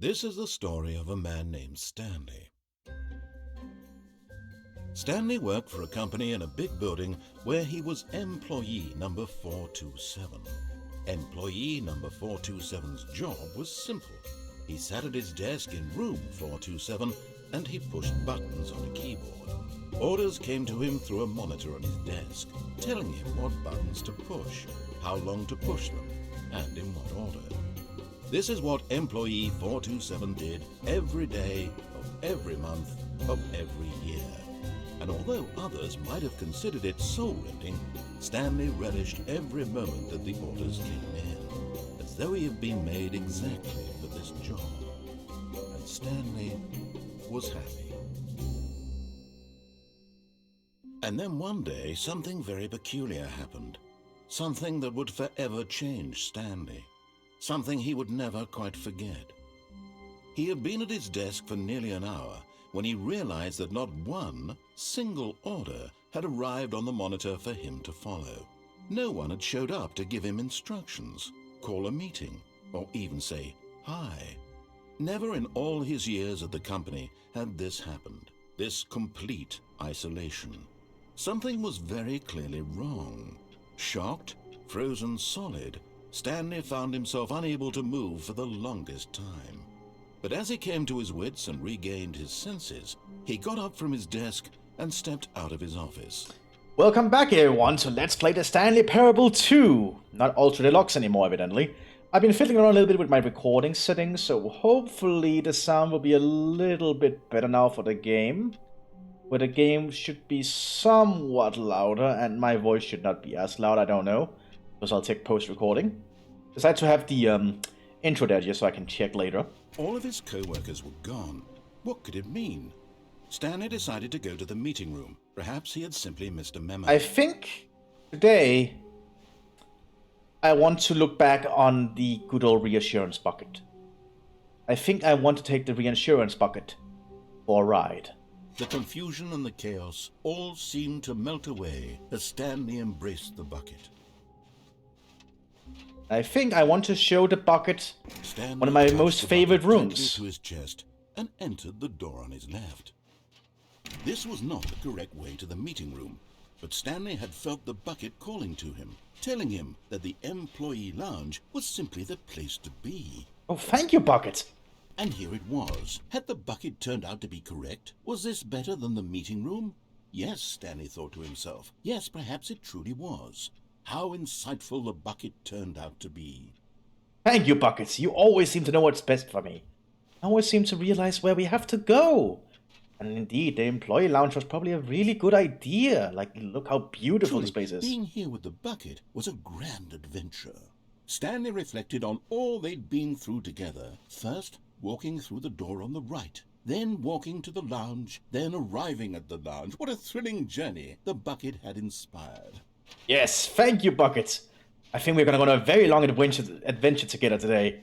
This is the story of a man named Stanley. Stanley worked for a company in a big building where he was employee number 427. Employee number 427's job was simple. He sat at his desk in room 427 and he pushed buttons on a keyboard. Orders came to him through a monitor on his desk, telling him what buttons to push, how long to push them, and in what order. This is what employee 427 did every day of every month of every year. And although others might have considered it soul-rending, Stanley relished every moment that the orders came in, as though he had been made exactly for this job. And Stanley was happy. And then one day, something very peculiar happened. Something that would forever change Stanley. Something he would never quite forget. He had been at his desk for nearly an hour when he realized that not one single order had arrived on the monitor for him to follow. No one had showed up to give him instructions, call a meeting, or even say hi. Never in all his years at the company had this happened, this complete isolation. Something was very clearly wrong. Shocked, frozen solid, Stanley found himself unable to move for the longest time. But as he came to his wits and regained his senses, he got up from his desk and stepped out of his office. Welcome back, everyone, to Let's Play the Stanley Parable 2. Not Ultra Deluxe anymore, evidently. I've been fiddling around a little bit with my recording settings, so hopefully the sound will be a little bit better now for the game. Where the game should be somewhat louder, and my voice should not be as loud, I don't know. Because I'll take post-recording. Decided to have the intro there just so I can check later. All of his co-workers were gone. What could it mean? Stanley decided to go to the meeting room. Perhaps he had simply missed a memo. I think today I want to look back on the good old reassurance bucket. I think I want to take the reassurance bucket for a ride. The confusion and the chaos all seemed to melt away as Stanley embraced the bucket. I think I want to show the bucket Stanley one of my tossed most the favorite bucket gently rooms. to his chest and entered the door on his left. This was not the correct way to the meeting room, but Stanley had felt the bucket calling to him, telling him that the employee lounge was simply the place to be. Oh, thank you, bucket. And here it was. Had the bucket turned out to be correct? Was this better than the meeting room? Yes, Stanley thought to himself. Yes, perhaps it truly was. How insightful the bucket turned out to be. Thank you, buckets. You always seem to know what's best for me. I always seem to realize where we have to go. And indeed, the employee lounge was probably a really good idea. Like, look how beautiful this place is. Being here with the bucket was a grand adventure. Stanley reflected on all they'd been through together. First, walking through the door on the right. Then walking to the lounge. Then arriving at the lounge. What a thrilling journey the bucket had inspired. Yes, thank you, buckets. I think we're going to go on a very long adventure together today.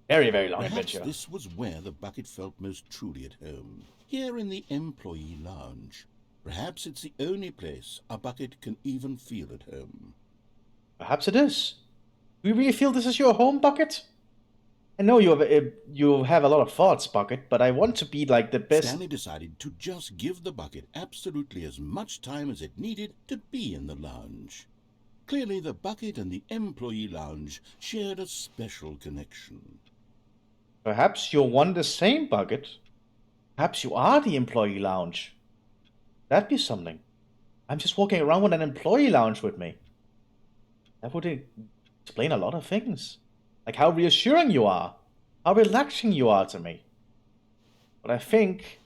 Very, very long Perhaps adventure. this was where the bucket felt most truly at home. Here in the employee lounge. Perhaps it's the only place a bucket can even feel at home. Perhaps it is. Do you really feel this is your home, bucket? I know you have a lot of thoughts, bucket, but I want to be like the best. Stanley decided to just give the bucket absolutely as much time as it needed to be in the lounge. Clearly, the bucket and the employee lounge shared a special connection. Perhaps you're one the same, bucket. Perhaps you are the employee lounge. That'd be something. I'm just walking around with an employee lounge with me. That would explain a lot of things. Like how reassuring you are. How relaxing you are to me. But I think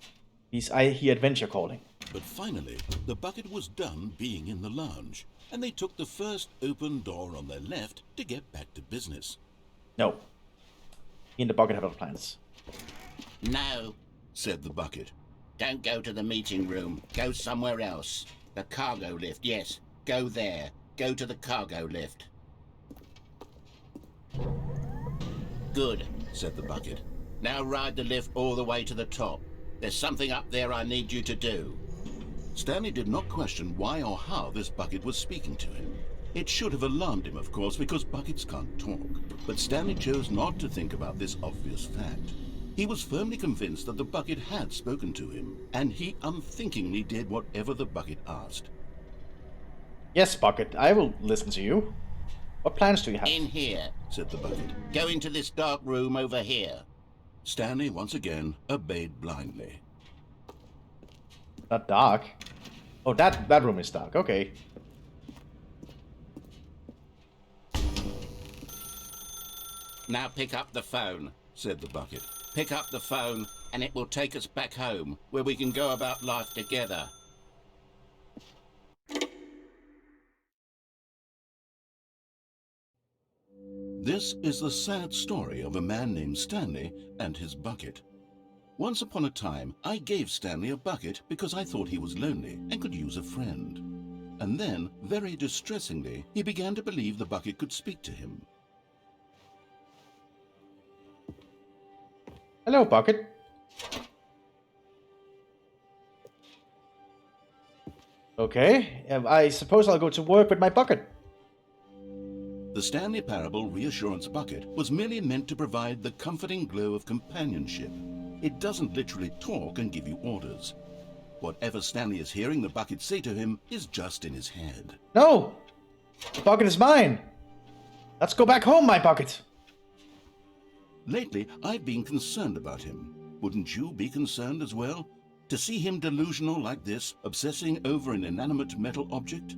I hear adventure calling. But finally, the bucket was done being in the lounge, and they took the first open door on their left to get back to business. No. Me and the bucket have other plans. No, Said the bucket. don't go to the meeting room. Go somewhere else. The cargo lift, yes. Go there. Go to the cargo lift. Good, Said the bucket. now ride the lift all the way to the top. There's something up there I need you to do. Stanley did not question why or how this bucket was speaking to him. It should have alarmed him, of course, because buckets can't talk. But Stanley chose not to think about this obvious fact. He was firmly convinced that the bucket had spoken to him, and he unthinkingly did whatever the bucket asked. Yes, Bucket, I will listen to you. What plans do you have? In here, Said the bucket. go into this dark room over here. Stanley once again obeyed blindly. Not dark. Oh, that room is dark. Okay. Now pick up the phone. Said the bucket. Pick up the phone, and it will take us back home, where we can go about life together. This is the sad story of a man named Stanley and his bucket. Once upon a time, I gave Stanley a bucket because I thought he was lonely and could use a friend. And then, very distressingly, he began to believe the bucket could speak to him. Hello, Bucket. Okay, I suppose I'll go to work with my bucket. The Stanley Parable Reassurance Bucket was merely meant to provide the comforting glow of companionship. It doesn't literally talk and give you orders. Whatever Stanley is hearing the bucket say to him is just in his head. No! The bucket is mine! Let's go back home, my bucket! Lately, I've been concerned about him. Wouldn't you be concerned as well? To see him delusional like this, obsessing over an inanimate metal object?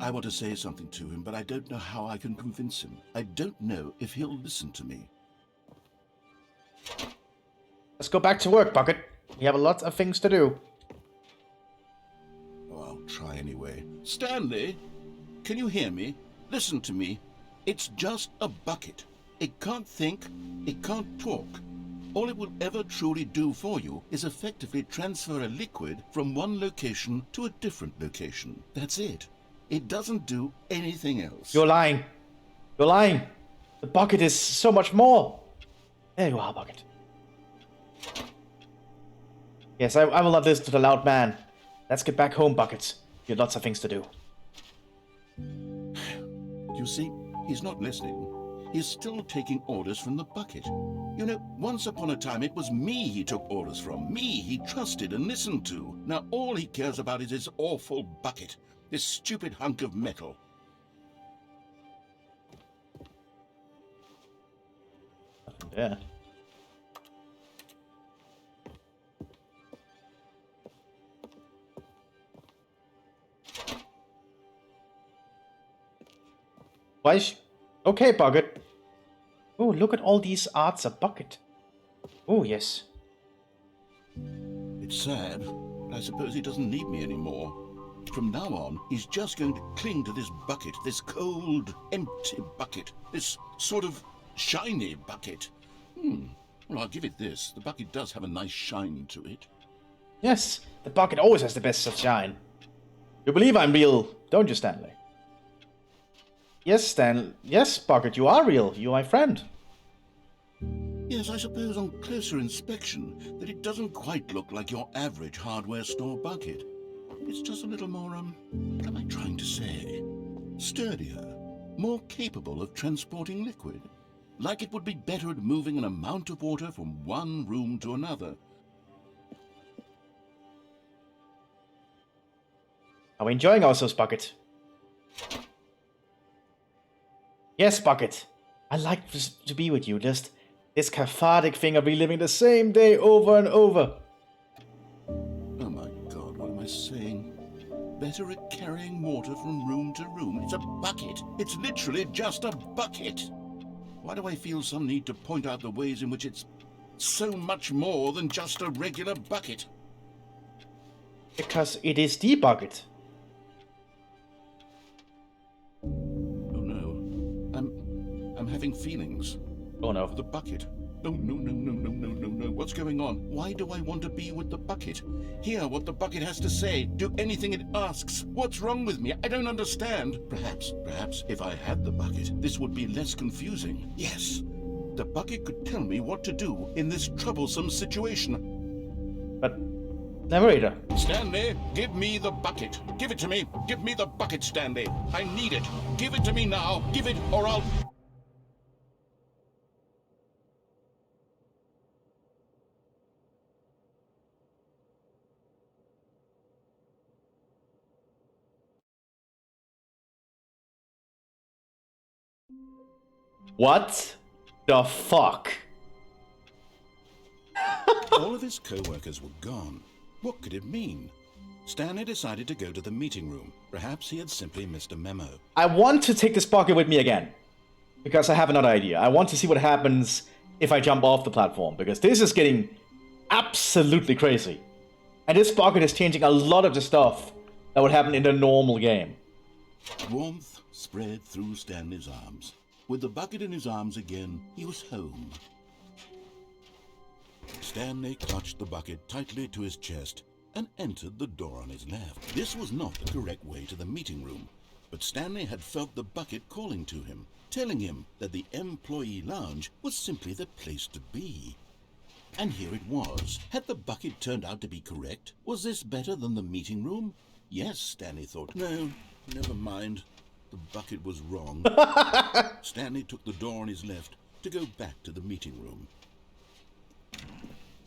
I want to say something to him, but I don't know how I can convince him. I don't know if he'll listen to me. Let's go back to work, Bucket. We have a lot of things to do. Oh, I'll try anyway. Stanley, can you hear me? Listen to me. It's just a bucket. It can't think, it can't talk. All it will ever truly do for you is effectively transfer a liquid from one location to a different location. That's it. It doesn't do anything else. You're lying. You're lying. The bucket is so much more. There you are, Bucket. Yes, I will not listen to the loud man. Let's get back home, Buckets. You have lots of things to do. You see, he's not listening. He's still taking orders from the bucket. You know, once upon a time it was me he took orders from. Me he trusted and listened to. Now all he cares about is his awful bucket. This stupid hunk of metal. Yeah. Why is... Okay, Bucket. Oh, look at all these arts of Bucket. Oh, yes. It's sad, but I suppose he doesn't need me anymore. From now on, he's just going to cling to this bucket, this cold, empty bucket, this sort of shiny bucket. Well, I'll give it this. The bucket does have a nice shine to it. Yes, the Bucket always has the best of shine. You believe I'm real, don't you, Stanley? Yes, Stan. Yes, Bucket, you are real. You're my friend. Yes, I suppose on closer inspection that it doesn't quite look like your average hardware store bucket. It's just a little more, what am I trying to say? Sturdier, more capable of transporting liquid. Like it would be better at moving an amount of water from one room to another. Are we enjoying ourselves, Bucket? Yes, Bucket. I like to be with you. Just this cathartic thing of reliving the same day over and over. Oh my God, what am I saying? Better at carrying water from room to room. It's a bucket. It's literally just a bucket. Why do I feel some need to point out the ways in which it's so much more than just a regular bucket? Because it is the Bucket. Oh no. I'm having feelings. Oh no. Of the bucket. Oh no. What's going on? Why do I want to be with the bucket? Hear what the bucket has to say. Do anything it asks. What's wrong with me? I don't understand. Perhaps if I had the bucket, this would be less confusing. Yes. The bucket could tell me what to do in this troublesome situation. But Narrator. Stanley, give me the bucket. Give it to me. Give me the bucket, Stanley. I need it. Give it to me now. Give it or I'll... What the fuck? All of his co-workers were gone. What could it mean? Stanley decided to go to the meeting room. Perhaps he had simply missed a memo. I want to take this bucket with me again. Because I have another idea. I want to see what happens if I jump off the platform. Because this is getting absolutely crazy. And this bucket is changing a lot of the stuff that would happen in the normal game. Warmth spread through Stanley's arms. With the bucket in his arms again, he was home. Stanley clutched the bucket tightly to his chest and entered the door on his left. This was not the correct way to the meeting room, but Stanley had felt the bucket calling to him, telling him that the employee lounge was simply the place to be. And here it was. Had the bucket turned out to be correct? Was this better than the meeting room? Yes, Stanley thought. No, never mind. The bucket was wrong. Stanley took the door on his left to go back to the meeting room.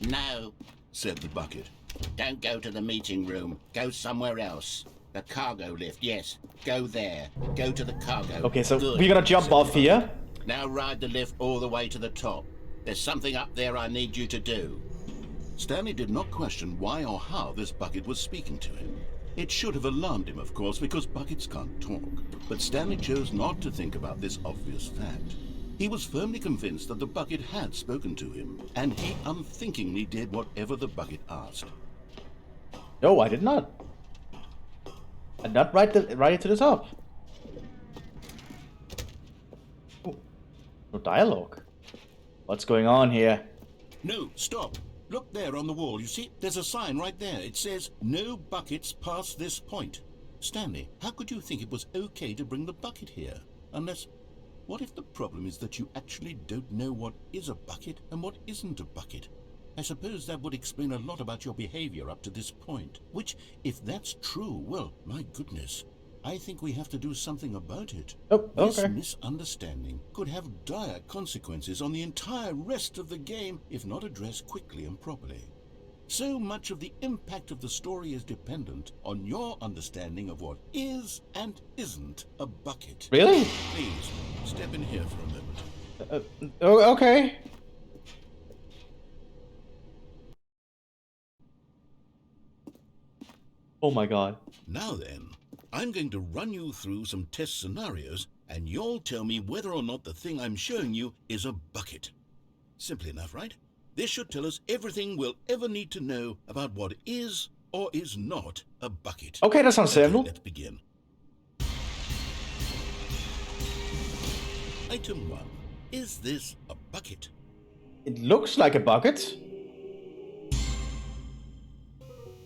No, Said the bucket. don't go to the meeting room. Go somewhere else. The cargo lift, yes. Go there. Go to the cargo. Okay, so Good. we're gonna jump off here. Now ride the lift all the way to the top. There's something up there I need you to do. Stanley did not question why or how this bucket was speaking to him. It should have alarmed him, of course, because buckets can't talk. But Stanley chose not to think about this obvious fact. He was firmly convinced that the bucket had spoken to him, and he unthinkingly did whatever the bucket asked. No, I did not. I did not ride it to the top. Oh, no dialogue. What's going on here? No, stop. Look there on the wall. You see, there's a sign right there. It says, no buckets past this point. Stanley, how could you think it was okay to bring the bucket here? Unless, what if the problem is that you actually don't know what is a bucket and what isn't a bucket? I suppose that would explain a lot about your behavior up to this point. Which, if that's true, well, my goodness, I think we have to do something about it. Oh, This okay. misunderstanding could have dire consequences on the entire rest of the game if not addressed quickly and properly. So much of the impact of the story is dependent on your understanding of what is and isn't a bucket. Really? Please, step in here for a moment. Oh, okay. Oh my god. Now then, I'm going to run you through some test scenarios, and you'll tell me whether or not the thing I'm showing you is a bucket. Simple enough, right? This should tell us everything we'll ever need to know about what is or is not a bucket. Okay, that sounds simple. Let's begin. Item 1. Is this a bucket? It looks like a bucket.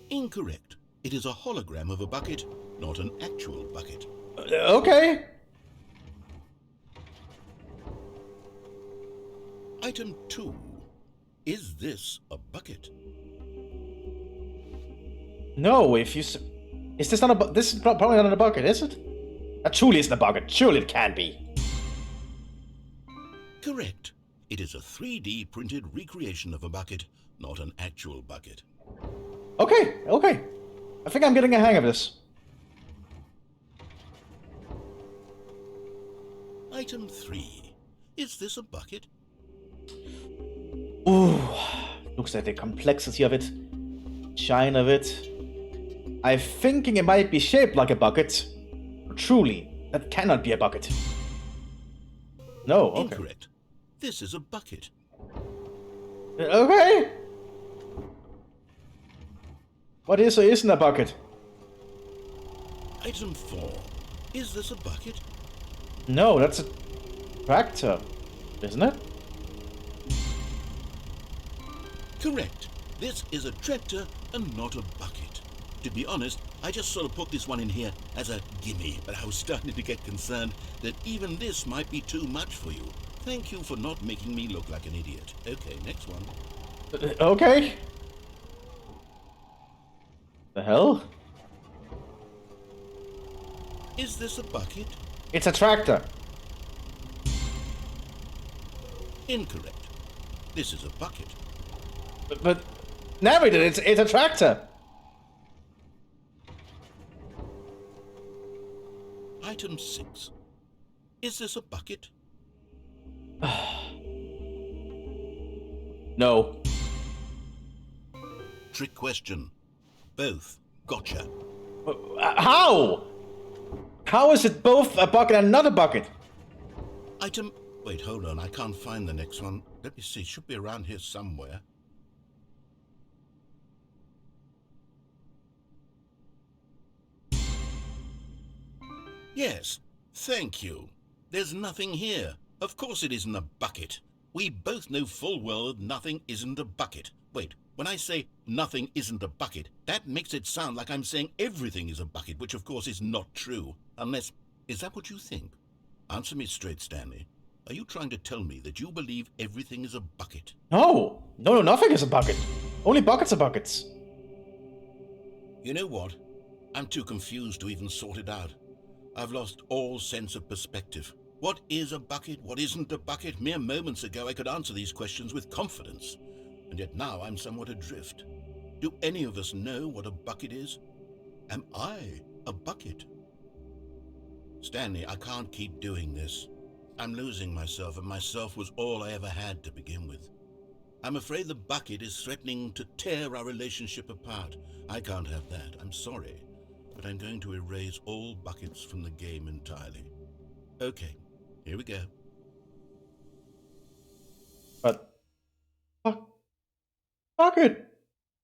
Incorrect. It is a hologram of a bucket, not an actual bucket. Okay. Item 2. Is this a bucket? No, if you... Is this not a... This is probably not a bucket, is it? That truly isn't a bucket. Surely it can be. Correct. It is a 3D printed recreation of a bucket, not an actual bucket. Okay, okay. I think I'm getting a hang of this. Item 3. Is this a bucket? Ooh, looks like the complexity of it. Shine of it. I'm thinking it might be shaped like a bucket. Truly, that cannot be a bucket. No, okay. Incorrect. This is a bucket. Okay. What is or isn't a bucket? Item 4. Is this a bucket? No, that's a tractor, isn't it? Correct. This is a tractor and not a bucket. To be honest, I just sort of put this one in here as a gimme, but I was starting to get concerned that even this might be too much for you. Thank you for not making me look like an idiot. Okay, next one. Okay. The hell? Is this a bucket? It's a tractor. Incorrect. This is a bucket. But narrated, it's a tractor. Item 6. Is this a bucket? No. Trick question. Both. Gotcha. How? How is it both a bucket and not a bucket? Item... Wait, hold on. I can't find the next one. Let me see. It should be around here somewhere. Yes. Thank you. There's nothing here. Of course it isn't a bucket. We both know full well that nothing isn't a bucket. Wait, when I say nothing isn't a bucket, that makes it sound like I'm saying everything is a bucket, which of course is not true. Unless... Is that what you think? Answer me straight, Stanley. Are you trying to tell me that you believe everything is a bucket? No. No, nothing is a bucket. Only buckets are buckets. You know what? I'm too confused to even sort it out. I've lost all sense of perspective. What is a bucket? What isn't a bucket? Mere moments ago I could answer these questions with confidence. And yet now I'm somewhat adrift. Do any of us know what a bucket is? Am I a bucket? Stanley, I can't keep doing this. I'm losing myself, and myself was all I ever had to begin with. I'm afraid the bucket is threatening to tear our relationship apart. I can't have that. I'm sorry. But I'm going to erase all buckets from the game entirely. Okay, here we go. But... bucket!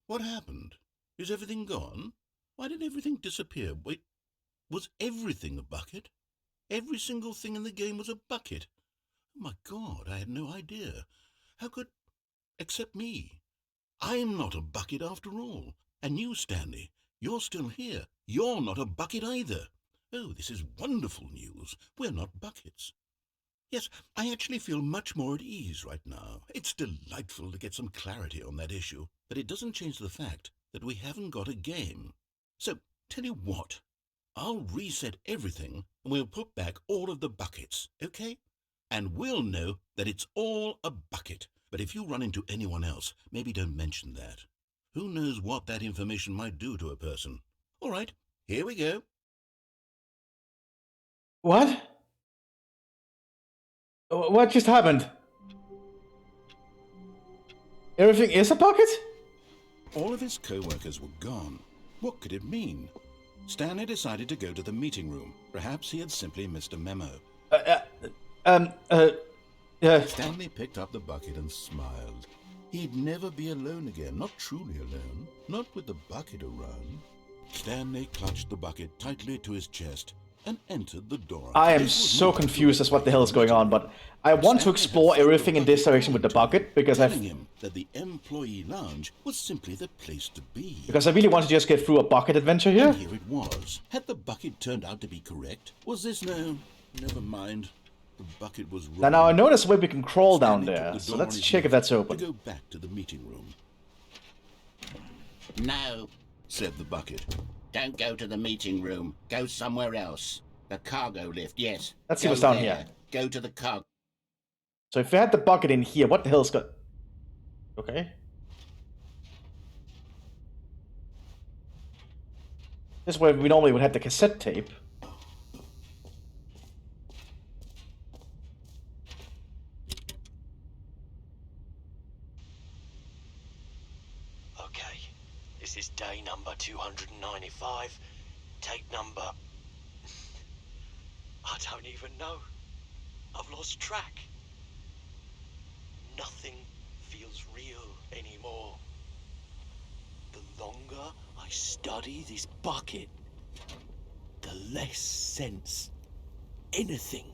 What happened? Is everything gone? Why did everything disappear? Wait, was everything a bucket? Every single thing in the game was a bucket. Oh my God, I had no idea. How could... Except me. I'm not a bucket after all. And you, Stanley, you're still here. You're not a bucket either. Oh, this is wonderful news. We're not buckets. Yes, I actually feel much more at ease right now. It's delightful to get some clarity on that issue, but it doesn't change the fact that we haven't got a game. So, tell you what, I'll reset everything and we'll put back all of the buckets, okay? And we'll know that it's all a bucket. But if you run into anyone else, maybe don't mention that. Who knows what that information might do to a person? All right, here we go. What? What just happened? Everything is a bucket? All of his co-workers were gone. What could it mean? Stanley decided to go to the meeting room. Perhaps he had simply missed a memo. Stanley picked up the bucket and smiled. He'd never be alone again, not truly alone, not with the bucket around. Stanley clutched the bucket tightly to his chest and entered the door. I am so confused as what the hell is going on, but I want to explore everything in this direction with the bucket, because telling him that the employee lounge was simply the place to be. Because I really want to just get through a bucket adventure here. And here it was. Had the bucket turned out to be correct? Was this no? Never mind. The bucket was wrong. Now I noticed where we can crawl down Stanley there, took the so door let's on his check if left that's open. To go back to the meeting room. No, Said the bucket. don't go to the meeting room. Go somewhere else. The cargo lift, yes. Let's see Go what's down there. here. Go to the cargo. So if we had the bucket in here, what the hell's got... Okay. This is where we normally would have the cassette tape. Okay, this is day number 295. Tape number... I don't even know. I've lost track. Nothing feels real anymore. The longer I study this bucket, the less sense anything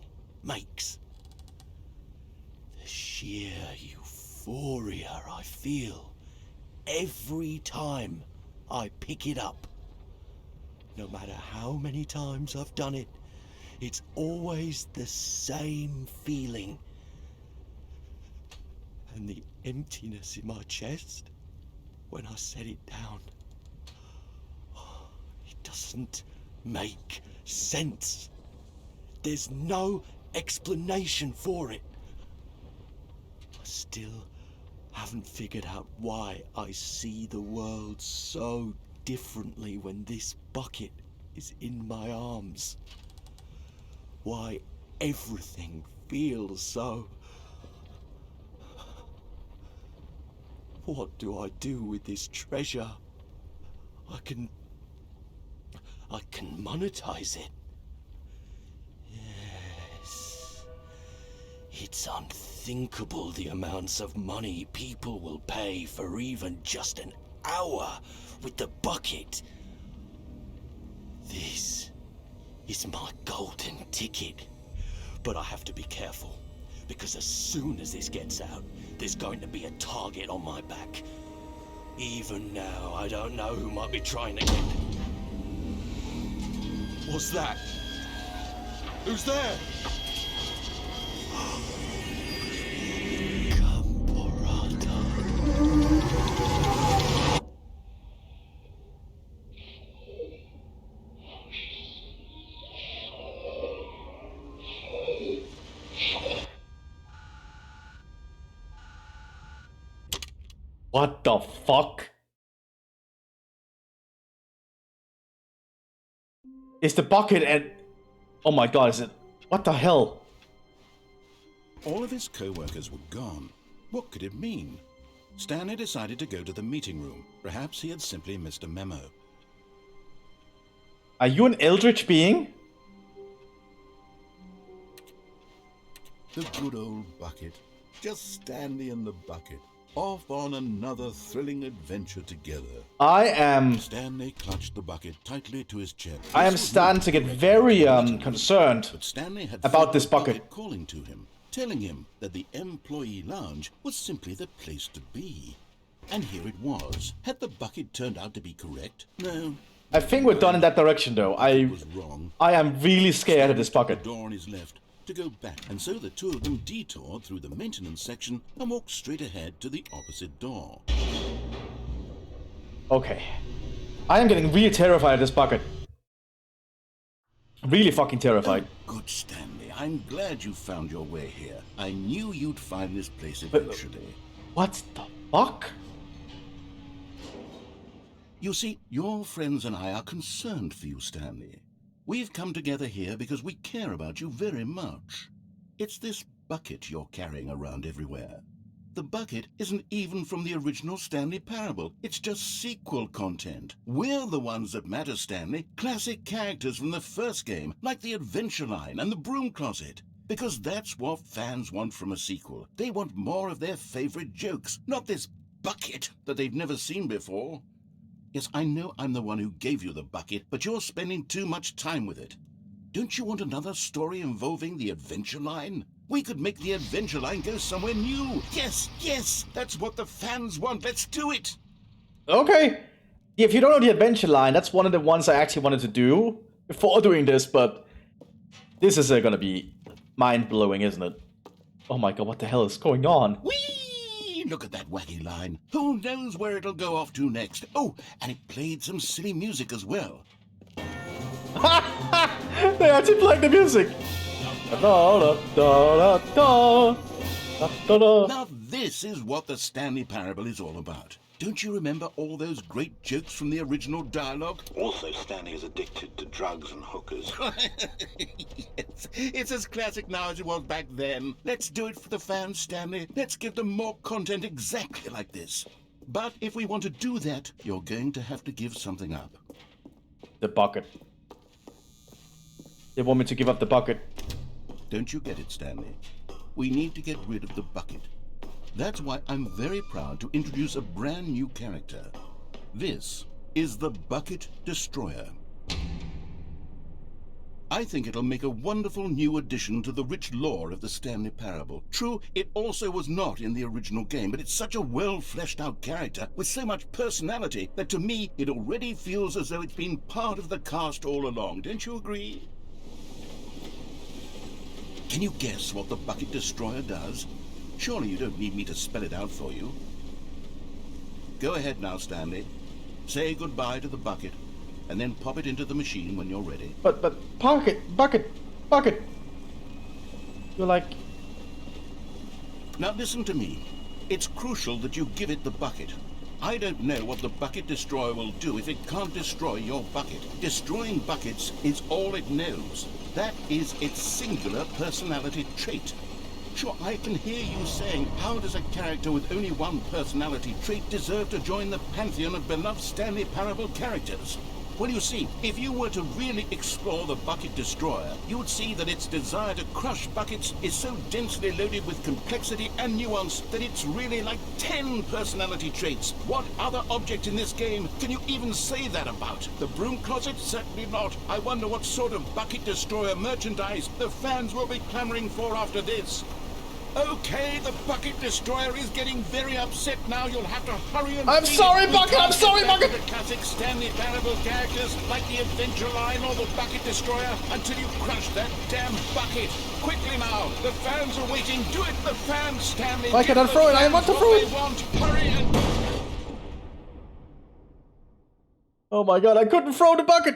makes. The sheer euphoria I feel every time I pick it up. No matter how many times I've done it, it's always the same feeling. And the emptiness in my chest when I set it down. doesn't make sense. There's no explanation for it. I still haven't figured out why I see the world so differently when this bucket is in my arms. Why everything feels so... What do I do with this treasure? I can monetize it. Yes. It's unthinkable the amounts of money people will pay for even just an hour with the bucket. This is my golden ticket. But I have to be careful, because as soon as this gets out, there's going to be a target on my back. Even now, I don't know who might be trying to get... What's that? Who's there? What the fuck? Is the bucket and... Oh my god, is it... What the hell? All of his co-workers were gone. What could it mean? Stanley decided to go to the meeting room. Perhaps he had simply missed a memo. Are you an eldritch being? The good old bucket. Just Stanley and the bucket. Off on another thrilling adventure together. I am... Stanley clutched the bucket tightly to his chest. I am starting to get very concerned But Stanley had about felt this the bucket. calling to him, telling him that the employee lounge was simply the place to be. And here it was. Had the bucket turned out to be correct? No. I think we're done in that direction though. It was wrong. I am really scared of this bucket. The door on his left to go back, and so the two of them detoured through the maintenance section and walked straight ahead to the opposite door. Okay. I am getting really terrified of this bucket. Really fucking terrified. Oh, good Stanley, I'm glad you found your way here. I knew you'd find this place eventually. What the fuck? You see, your friends and I are concerned for you, Stanley. We've come together here because we care about you very much. It's this bucket you're carrying around everywhere. The bucket isn't even from the original Stanley Parable. It's just sequel content. We're the ones that matter, Stanley. Classic characters from the first game, like the Adventure Line and the Broom Closet. Because that's what fans want from a sequel. They want more of their favorite jokes, not this bucket that they've never seen before. Yes, I know I'm the one who gave you the bucket, but you're spending too much time with it. Don't you want another story involving the Adventure Line? We could make the Adventure Line go somewhere new. Yes, yes, that's what the fans want. Let's do it. Okay. If you don't know the Adventure Line, that's one of the ones I actually wanted to do before doing this, but this is gonna be mind-blowing, isn't it? Oh my god, what the hell is going on? Whee! Look at that wacky line. Who knows where it'll go off to next? Oh, and it played some silly music as well. They actually playing the music. Now this is what the Stanley Parable is all about. Don't you remember all those great jokes from the original dialogue? Also, Stanley is addicted to drugs and hookers. Yes, it's as classic now as it was back then. Let's do it for the fans, Stanley. Let's give them more content exactly like this. But if we want to do that, you're going to have to give something up. The bucket. They want me to give up the bucket. Don't you get it, Stanley? We need to get rid of the bucket. That's why I'm very proud to introduce a brand new character. This is the Bucket Destroyer. I think it'll make a wonderful new addition to the rich lore of the Stanley Parable. True, it also was not in the original game, but it's such a well-fleshed-out character with so much personality that to me it already feels as though it's been part of the cast all along. Don't you agree? Can you guess what the Bucket Destroyer does? Surely you don't need me to spell it out for you. Go ahead now, Stanley. Say goodbye to the bucket. and then pop it into the machine when you're ready. But bucket. You're like... Now listen to me. It's crucial that you give it the bucket. I don't know what the bucket destroyer will do if it can't destroy your bucket. Destroying buckets is all it knows. That is its singular personality trait. Sure, I can hear you saying, how does a character with only one personality trait deserve to join the pantheon of beloved Stanley Parable characters? Well, you see, if you were to really explore the Bucket Destroyer, you would see that its desire to crush buckets is so densely loaded with complexity and nuance that it's really like 10 personality traits. What other object in this game can you even say that about? The broom closet? Certainly not. I wonder what sort of Bucket Destroyer merchandise the fans will be clamoring for after this. Okay, the Bucket Destroyer is getting very upset now. You'll have to hurry and... I'm sorry, Bucket! I'm sorry, Bucket! The classic Stanley Parable characters like the Adventure Line or the Bucket Destroyer until you crush that damn bucket. Quickly now, the fans are waiting. Do it, the fans, Stanley. Why can't I throw it? I want to throw it. Hurry and... Oh my god, I couldn't throw the bucket!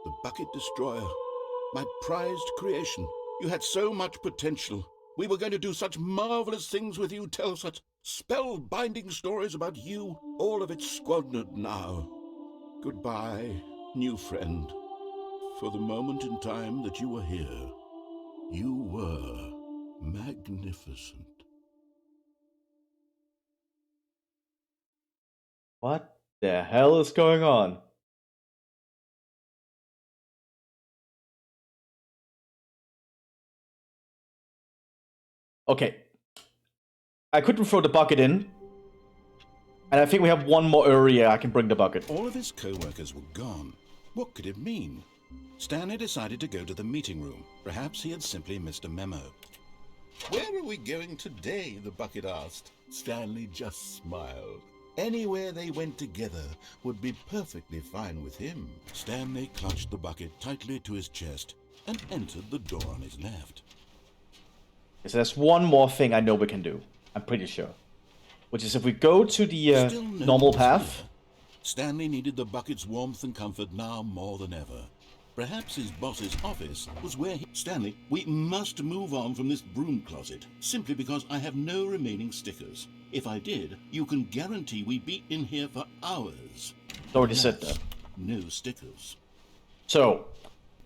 The Bucket Destroyer. My prized creation. You had so much potential. We were going to do such marvelous things with you, tell such spell-binding stories about you. All of it squandered now. Goodbye, new friend. For the moment in time that you were here, you were magnificent. What the hell is going on? Okay. I couldn't throw the bucket in. And I think we have one more area I can bring the bucket. All of his co-workers were gone. What could it mean? Stanley decided to go to the meeting room. Perhaps he had simply missed a memo. Where are we going today? The bucket asked. Stanley just smiled. Anywhere they went together would be perfectly fine with him. Stanley clutched the bucket tightly to his chest and entered the door on his left. So there's one more thing I know we can do. I'm pretty sure. Which is if we go to the normal path. Stanley needed the bucket's warmth and comfort now more than ever. Perhaps his boss's office was where he... Stanley, we must move on from this broom closet, simply because I have no remaining stickers. If I did, you can guarantee we'd be in here for hours. Already said that. No stickers. So,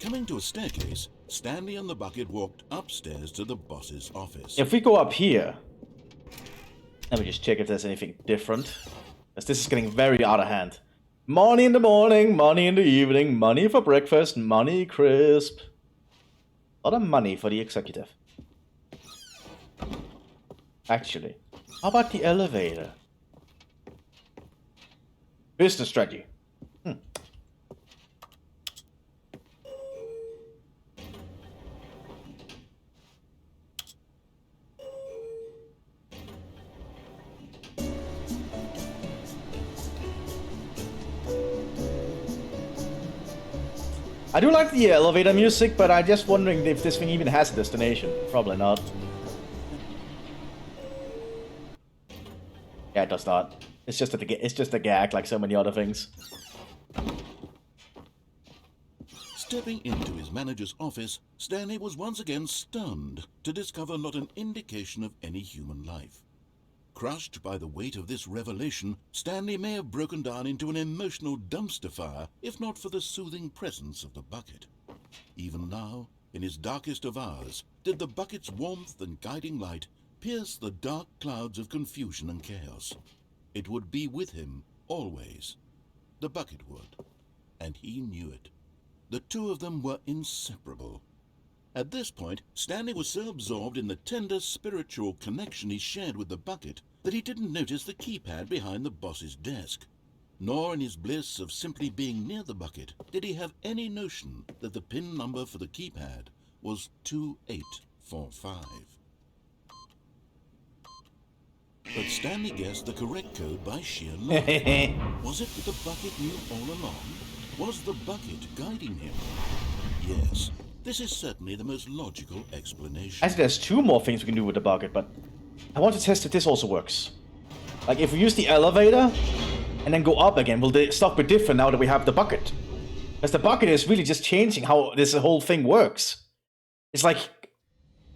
coming to a staircase, Stanley and the bucket walked upstairs to the boss's office. if we go up here, let me just check if there's anything different. As this is getting very out of hand. Money in the morning, money in the evening, money for breakfast, money crisp. A lot of money for the executive. Actually, how about the elevator? Business strategy. I do like the elevator music, but I'm just wondering if this thing even has a destination. Probably not. Yeah, it does not. It's just a gag, like so many other things. Stepping into his manager's office, Stanley was once again stunned to discover not an indication of any human life. Crushed by the weight of this revelation, Stanley may have broken down into an emotional dumpster fire, if not for the soothing presence of the bucket. Even now, in his darkest of hours, did the bucket's warmth and guiding light pierce the dark clouds of confusion and chaos. It would be with him, always. The bucket would. And he knew it. The two of them were inseparable. At this point, Stanley was so absorbed in the tender spiritual connection he shared with the bucket that he didn't notice the keypad behind the boss's desk. Nor in his bliss of simply being near the bucket did he have any notion that the PIN number for the keypad was 2845. But Stanley guessed the correct code by sheer luck. Was it that the bucket knew all along? Was the bucket guiding him? Yes. This is certainly the most logical explanation. Actually, there's two more things we can do with the bucket, but I want to test if this also works. Like, if we use the elevator and then go up again, will the stuff be different now that we have the bucket? Because the bucket is really just changing how this whole thing works. It's like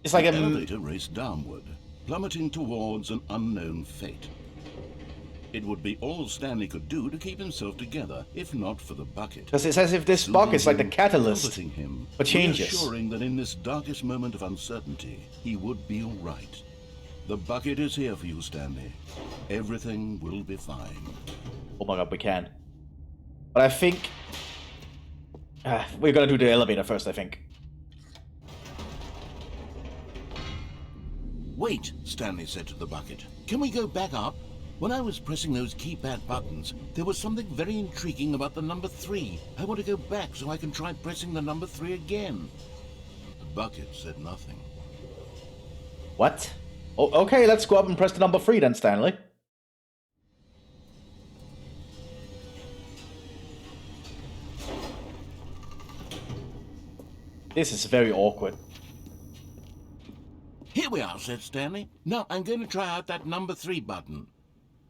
The elevator raced downward, plummeting towards an unknown fate. It would be all Stanley could do to keep himself together, if not for the bucket. Because it's as if this bucket's like the catalyst for changes. Reassuring that in this darkest moment of uncertainty, he would be all right. The bucket is here for you, Stanley. Everything will be fine. Oh my god, we can. But I think... we're gonna do the elevator first, I think. Wait, Stanley said to the bucket. Can we go back up? When I was pressing those keypad buttons, there was something very intriguing about the number 3. I want to go back so I can try pressing the number 3 again. The bucket said nothing. What? Oh, okay, let's go up and press the number 3 then, Stanley. This is very awkward. Here we are, said Stanley. Now I'm going to try out that number 3 button.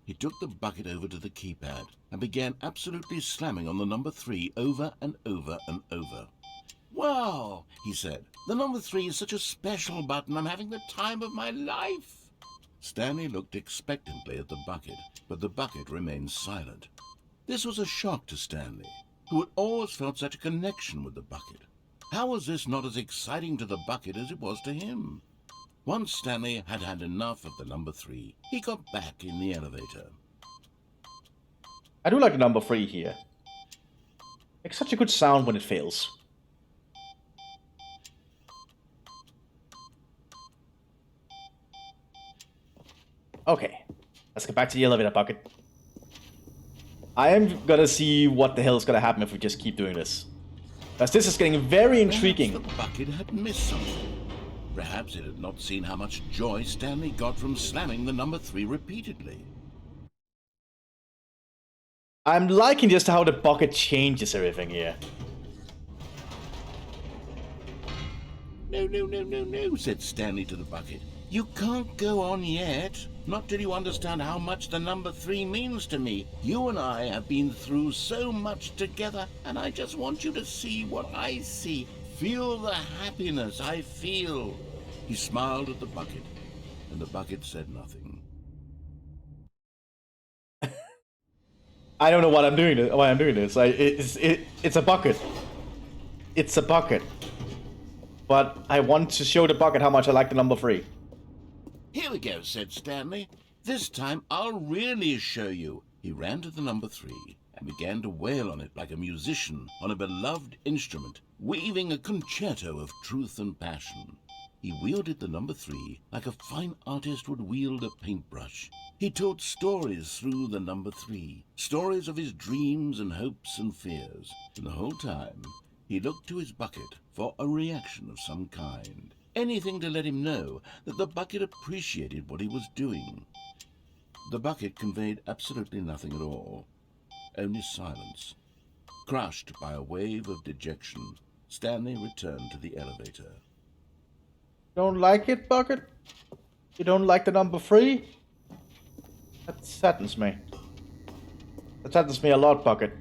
He took the bucket over to the keypad and began absolutely slamming on the number 3 over and over and over. Wow, he said. The number 3 is such a special button. I'm having the time of my life. Stanley looked expectantly at the bucket, but the bucket remained silent. This was a shock to Stanley, who had always felt such a connection with the bucket. How was this not as exciting to the bucket as it was to him? Once Stanley had had enough of the number 3, he got back in the elevator. I do like the number 3 here. Makes such a good sound when it fails. Okay, let's get back to the elevator bucket. I am gonna see what the hell is gonna happen if we just keep doing this. Because this is getting very intriguing. Perhaps the bucket had missed something. Perhaps it had not seen how much joy Stanley got from slamming the number 3 repeatedly. I'm liking just how the bucket changes everything here. No, no, no, no, no, said Stanley to the bucket. You can't go on yet. Not till you understand how much the number 3 means to me. You and I have been through so much together, and I just want you to see what I see. Feel the happiness I feel. He smiled at the bucket, and the bucket said nothing. I don't know what I'm doing. Why I'm doing this? It's a bucket. It's a bucket. But I want to show the bucket how much I like the number 3. Here we go, said Stanley. This time I'll really show you. He ran to the number 3 and began to wail on it like a musician on a beloved instrument, weaving a concerto of truth and passion. He wielded the number 3 like a fine artist would wield a paintbrush. He told stories through the number 3, stories of his dreams and hopes and fears. And the whole time, he looked to his bucket for a reaction of some kind. Anything to let him know that the bucket appreciated what he was doing. The bucket conveyed absolutely nothing at all, only silence. Crushed by a wave of dejection, Stanley returned to the elevator. Don't like it, bucket? You don't like the number 3? That saddens me. That saddens me a lot, bucket.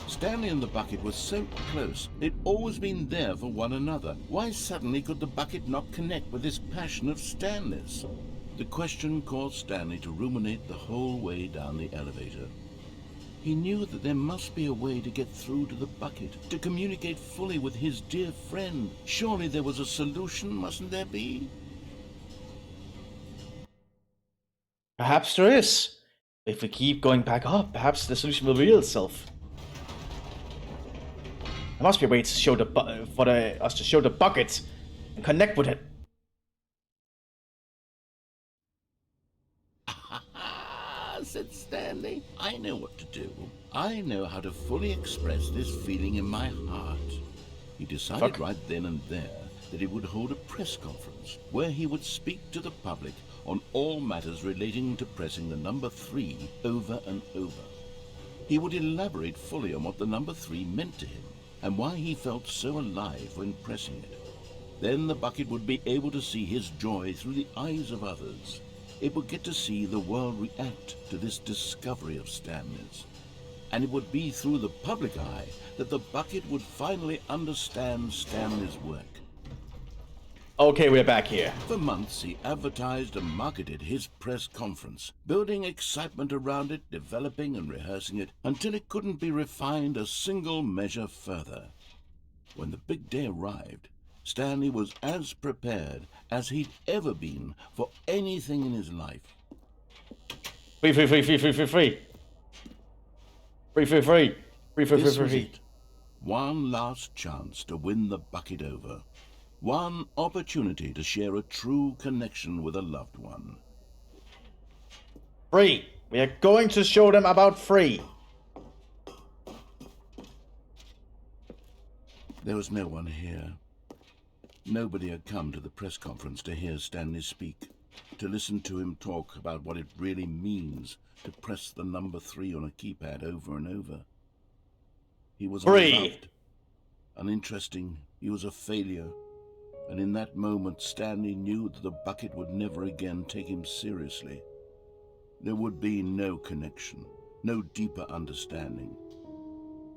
Stanley and the bucket were so close. They'd always been there for one another. Why suddenly could the bucket not connect with this passion of Stanley's? The question caused Stanley to ruminate the whole way down the elevator. He knew that there must be a way to get through to the bucket, to communicate fully with his dear friend. Surely there was a solution, mustn't there be? Perhaps there is. If we keep going back up, perhaps the solution will reveal itself. There must be a way to show us to show the bucket and connect with it. Said Stanley. I know what to do. I know how to fully express this feeling in my heart. He decided right then and there that he would hold a press conference where he would speak to the public on all matters relating to pressing the number 3 over and over. He would elaborate fully on what the number 3 meant to him and why he felt so alive when pressing it. Then the bucket would be able to see his joy through the eyes of others. It would get to see the world react to this discovery of Stanley's. And it would be through the public eye that the bucket would finally understand Stanley's work. Okay, we're back here. For months, he advertised and marketed his press conference, building excitement around it, developing and rehearsing it, until it couldn't be refined a single measure further. When the big day arrived, Stanley was as prepared as he'd ever been for anything in his life. Free. Free. This was it. One last chance to win the bucket over. One opportunity to share a true connection with a loved one. Free. We are going to show them about free. There was no one here. Nobody had come to the press conference to hear Stanley speak, to listen to him talk about what it really means to press the number 3 on a keypad over and over. He was unloved, uninteresting, he was a failure, and in that moment Stanley knew that the bucket would never again take him seriously. There would be no connection, no deeper understanding.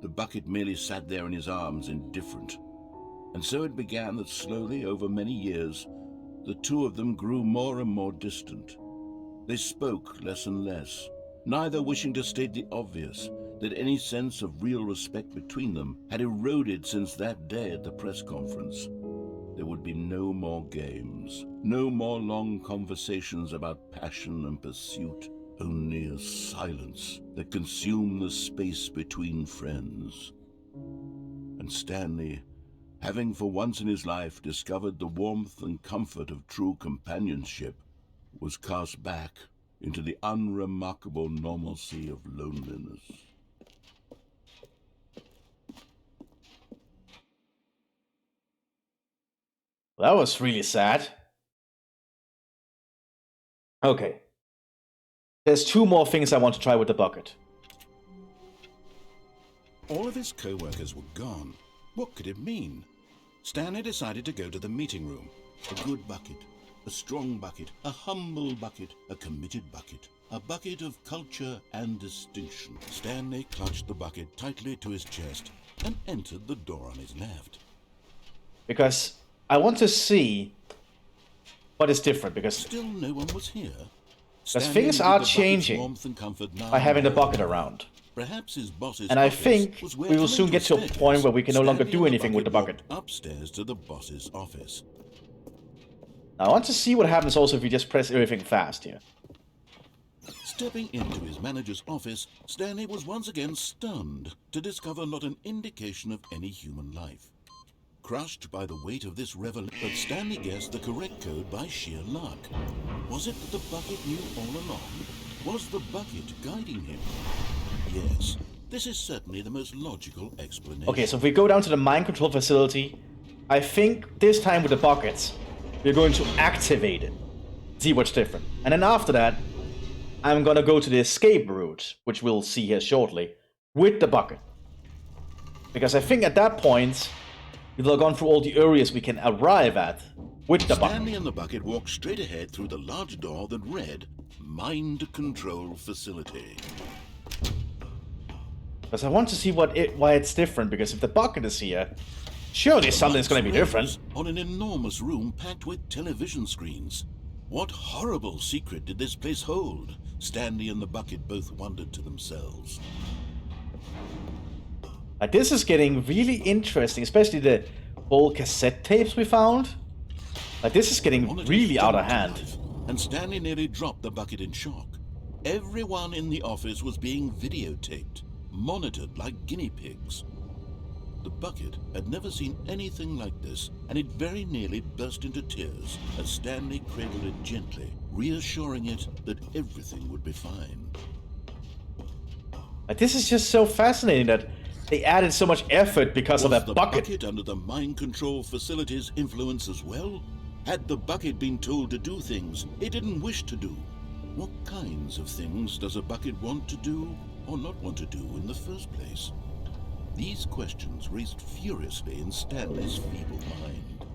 The bucket merely sat there in his arms, indifferent. And so it began that slowly, over many years, the two of them grew more and more distant. They spoke less and less, neither wishing to state the obvious, that any sense of real respect between them had eroded since that day at the press conference. There would be no more games, no more long conversations about passion and pursuit, only a silence that consumed the space between friends. And Stanley, having for once in his life discovered the warmth and comfort of true companionship, was cast back into the unremarkable normalcy of loneliness. That was really sad. Okay. There's 2 more things I want to try with the bucket. All of his co-workers were gone. What could it mean? Stanley decided to go to the meeting room. A good bucket, a strong bucket, a humble bucket, a committed bucket, a bucket of culture and distinction. Stanley clutched the bucket tightly to his chest and entered the door on his left. Because I want to see what is different, because Still no one was here. things are changing by having the bucket around. Perhaps his boss's And I office think was where we will to soon enter get to a stairs. point where we can no longer Stanley do and anything with the bucket. walked upstairs to the boss's office. Now, I want to see what happens also if you just press everything fast here. Stepping into his manager's office, Stanley was once again stunned to discover not an indication of any human life. Crushed by the weight of this revelation, but Stanley guessed the correct code by sheer luck. Was it that the bucket knew all along? Was the bucket guiding him? Yes, this is certainly the most logical explanation. Okay, so if we go down to the mind control facility, I think this time with the buckets, we're going to activate it. See what's different. And then after that, I'm gonna go to the escape route, which we'll see here shortly, with the bucket. Because I think at that point, we've gone through all the areas we can arrive at with the bucket. Stanley and the bucket walked straight ahead through the large door that read, Mind Control Facility. Because I want to see why it's different, because if the bucket is here, surely something's going to be different. On an enormous room packed with television screens. What horrible secret did this place hold? Stanley and the bucket both wondered to themselves. This is getting really interesting, especially the whole cassette tapes we found. This is getting really out of hand. And Stanley nearly dropped the bucket in shock. Everyone in the office was being videotaped, monitored like guinea pigs. The bucket had never seen anything like this, and it very nearly burst into tears as Stanley cradled it gently, reassuring it that everything would be fine. This is just so fascinating that they added so much effort because of that Was the bucket under the mind control facility's influence as well? Had the bucket been told to do things it didn't wish to do? What kinds of things does a bucket want to do or not want to do in the first place? These questions raced furiously in Stanley's feeble mind.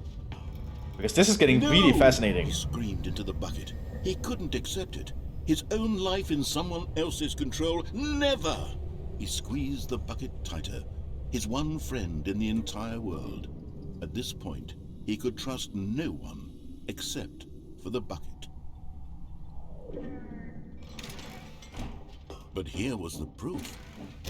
Because this is getting No! really fascinating. He screamed into the bucket. He couldn't accept it. His own life in someone else's control. Never! He squeezed the bucket tighter. His one friend in the entire world. At this point, he could trust no one except for the bucket. But here was the proof.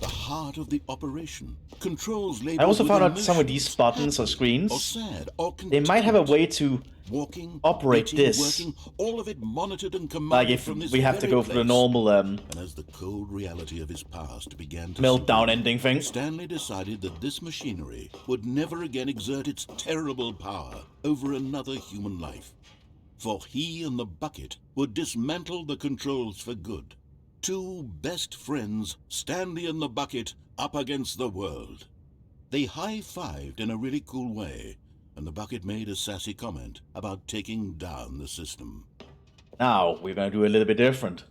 The heart of the operation. Controls labeled I also with found out some of emotions, these buttons or happy screens, or sad or they might have a way to walking, operate eating, this. working, all of it monitored and commanded like if from this we have to very go for the place. normal And as the cold reality of his past began to meltdown sink in, ending thing. Stanley decided that this machinery would never again exert its terrible power over another human life. For he and the bucket would dismantle the controls for good. Two best friends, Stanley and the bucket, up against the world. They high-fived in a really cool way, and the bucket made a sassy comment about taking down the system. Now, we're going to do a little bit different.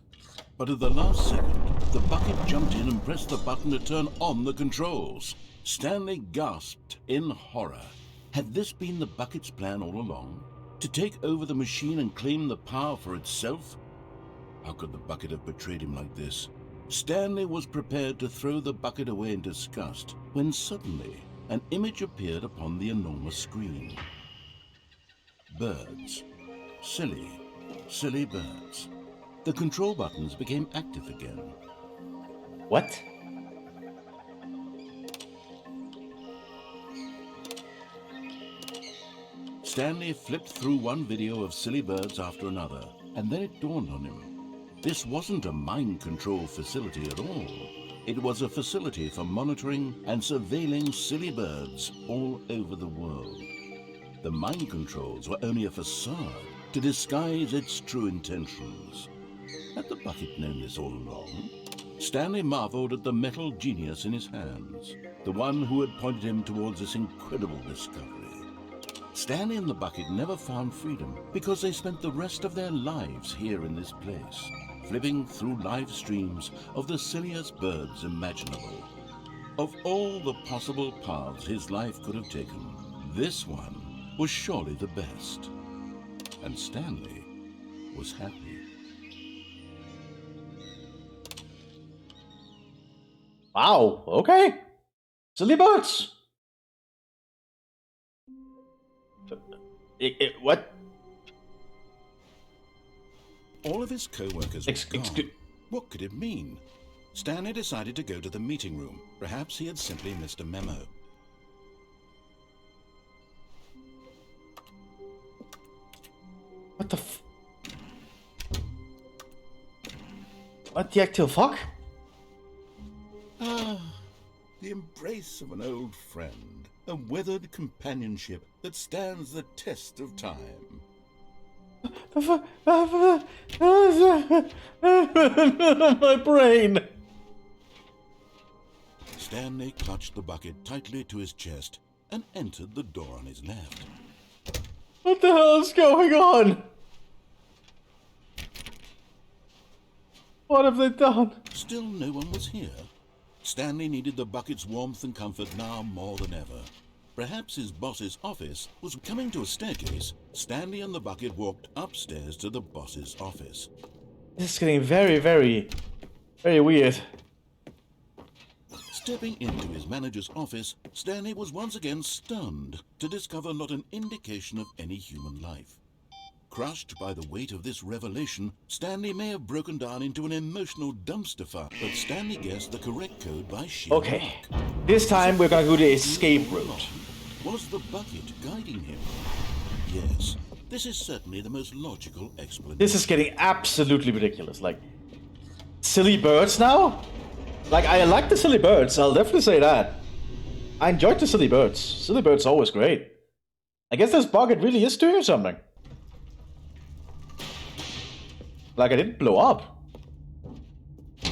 But at the last second, the bucket jumped in and pressed the button to turn on the controls. Stanley gasped in horror. Had this been the bucket's plan all along? To take over the machine and claim the power for itself? How could the bucket have betrayed him like this? Stanley was prepared to throw the bucket away in disgust when suddenly an image appeared upon the enormous screen. Birds. Silly, silly birds. The control buttons became active again. What? Stanley flipped through one video of silly birds after another, and then it dawned on him. This wasn't a mind control facility at all. It was a facility for monitoring and surveilling silly birds all over the world. The mind controls were only a facade to disguise its true intentions. Had the bucket known this all along? Stanley marveled at the metal genius in his hands, the one who had pointed him towards this incredible discovery. Stanley and the bucket never found freedom because they spent the rest of their lives here in this place, flipping through live streams of the silliest birds imaginable. Of all the possible paths his life could have taken, this one was surely the best. And Stanley was happy. Wow, okay. Silly birds. What? All of his co-workers were gone. What could it mean? Stanley decided to go to the meeting room. Perhaps he had simply missed a memo. What the What the actual fuck? Ah, the embrace of an old friend. A weathered companionship that stands the test of time. My brain. Stanley clutched the bucket tightly to his chest and entered the door on his left. What the hell is going on? What have they done? Still no one was here. Stanley needed the bucket's warmth and comfort now more than ever. Perhaps his boss's office was coming to a staircase. Stanley and the bucket walked upstairs to the boss's office. This is getting very, very, very weird. Stepping into his manager's office, Stanley was once again stunned to discover not an indication of any human life. Crushed by the weight of this revelation, Stanley may have broken down into an emotional dumpster fire, but Stanley guessed the correct code by sheer Okay, luck. this time we're gonna go the escape route. Was the bucket guiding him? Yes, this is certainly the most logical explanation. This is getting absolutely ridiculous. Like, silly birds now? Like, I like the silly birds, I'll definitely say that. I enjoyed the silly birds. Silly birds are always great. I guess this bucket really is doing something. Like, I didn't blow up.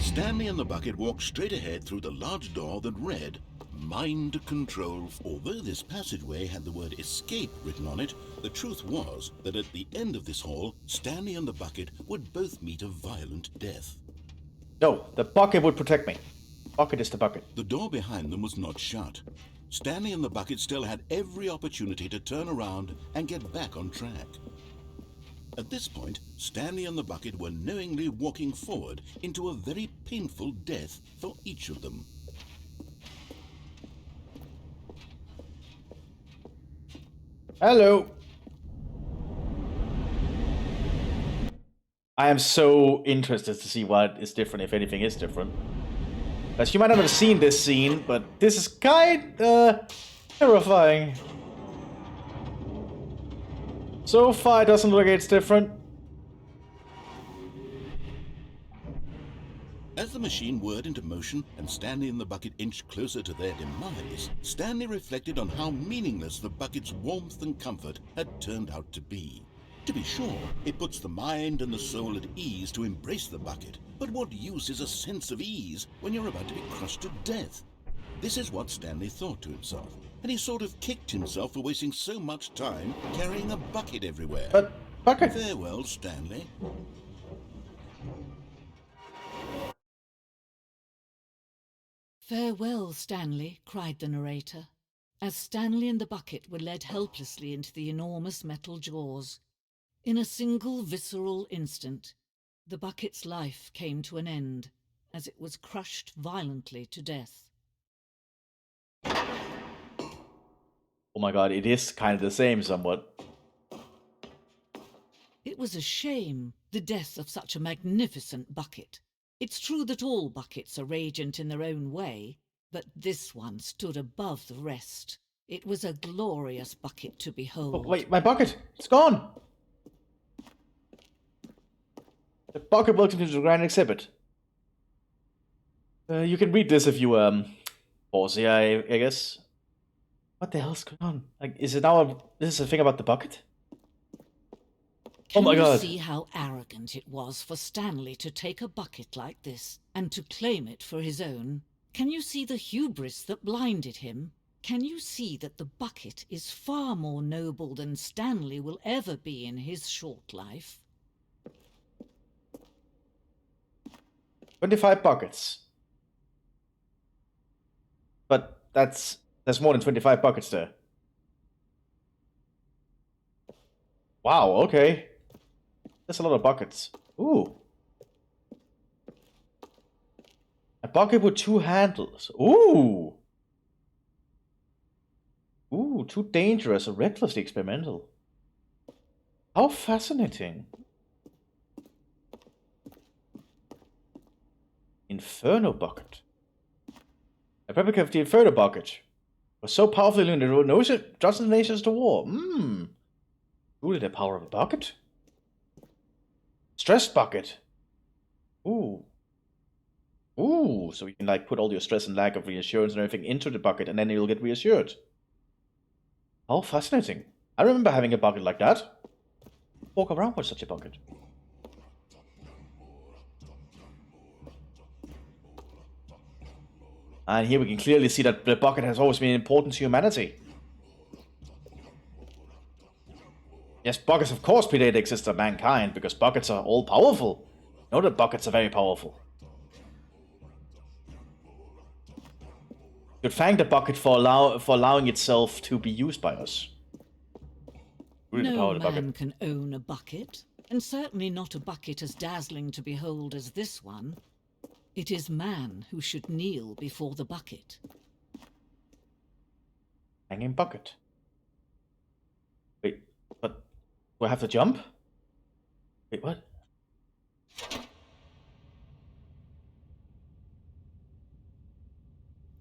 Stanley and the bucket walked straight ahead through the large door that read, Mind Control. Although this passageway had the word escape written on it, the truth was that at the end of this hall, Stanley and the bucket would both meet a violent death. No, the bucket would protect me. Bucket is the bucket. The door behind them was not shut. Stanley and the bucket still had every opportunity to turn around and get back on track. At this point, Stanley and the bucket were knowingly walking forward into a very painful death for each of them. Hello. I am so interested to see what is different, if anything is different. As you might not have seen this scene, but this is kinda terrifying. So far, it doesn't look like it's different. As the machine whirred into motion and Stanley and the bucket inched closer to their demise, Stanley reflected on how meaningless the bucket's warmth and comfort had turned out to be. To be sure, it puts the mind and the soul at ease to embrace the bucket, but what use is a sense of ease when you're about to be crushed to death? This is what Stanley thought to himself, and he sort of kicked himself for wasting so much time carrying a bucket everywhere. But bucket. Farewell, Stanley. "Farewell, Stanley," cried the narrator, as Stanley and the bucket were led helplessly into the enormous metal jaws. In a single visceral instant, the bucket's life came to an end, as it was crushed violently to death. Oh my god, it is kind of the same somewhat. It was a shame, the death of such a magnificent bucket. It's true that all buckets are radiant in their own way, but this one stood above the rest. It was a glorious bucket to behold. Oh, wait, my bucket! It's gone! The bucket welcome to the grand exhibit. You can read this if you, pause here, I guess. What the hell's going on? Like, is it now this is a thing about the bucket? Oh my god. Can you see how arrogant it was for Stanley to take a bucket like this and to claim it for his own? Can you see the hubris that blinded him? Can you see that the bucket is far more noble than Stanley will ever be in his short life? 25 buckets. But there's more than 25 buckets there. Wow, okay. That's a lot of buckets. Ooh. A bucket with 2 handles. Ooh. Ooh, too dangerous or recklessly experimental. How fascinating. Inferno bucket. A replica of the Inferno bucket was so powerful in the just the nations to war. Truly the power of a bucket. Stress bucket. Ooh. Ooh, so you can like put all your stress and lack of reassurance and everything into the bucket and then you'll get reassured. How fascinating. I remember having a bucket like that. Walk around with such a bucket. And here we can clearly see that the bucket has always been important to humanity. Yes, buckets of course predate the existence of mankind, because buckets are all powerful. You know that buckets are very powerful. You'd thank the bucket for allowing itself to be used by us. Really the power No of the bucket. man can own a bucket, and certainly not a bucket as dazzling to behold as this one. It is man who should kneel before the bucket. Hanging bucket. Wait, but do I have to jump? Wait, what?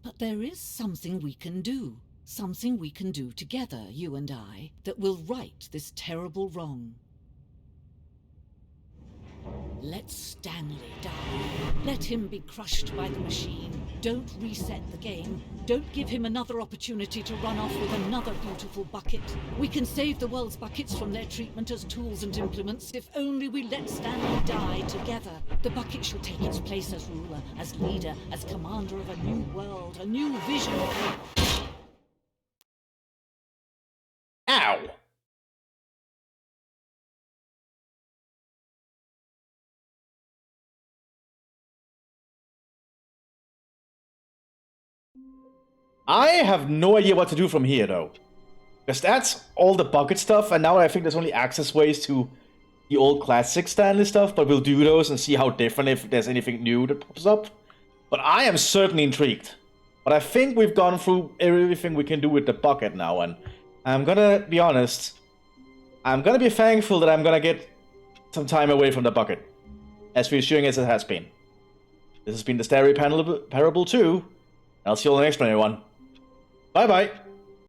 But there is something we can do. Something we can do together, you and I, that will right this terrible wrong. Let Stanley die. Let him be crushed by the machine. Don't reset the game. Don't give him another opportunity to run off with another beautiful bucket. We can save the world's buckets from their treatment as tools and implements if only we let Stanley die together. The bucket shall take its place as ruler, as leader, as commander of a new world, a new vision. Ow! I have no idea what to do from here, though. Because that's all the bucket stuff, and now I think there's only access ways to the old classic Stanley stuff, but we'll do those and see how different, if there's anything new that pops up. But I am certainly intrigued. But I think we've gone through everything we can do with the bucket now, and I'm gonna be honest, I'm gonna be thankful that I'm gonna get some time away from the bucket. As reassuring as it has been. This has been the Stanley Parable 2. I'll see you all in the next one, everyone. Bye-bye.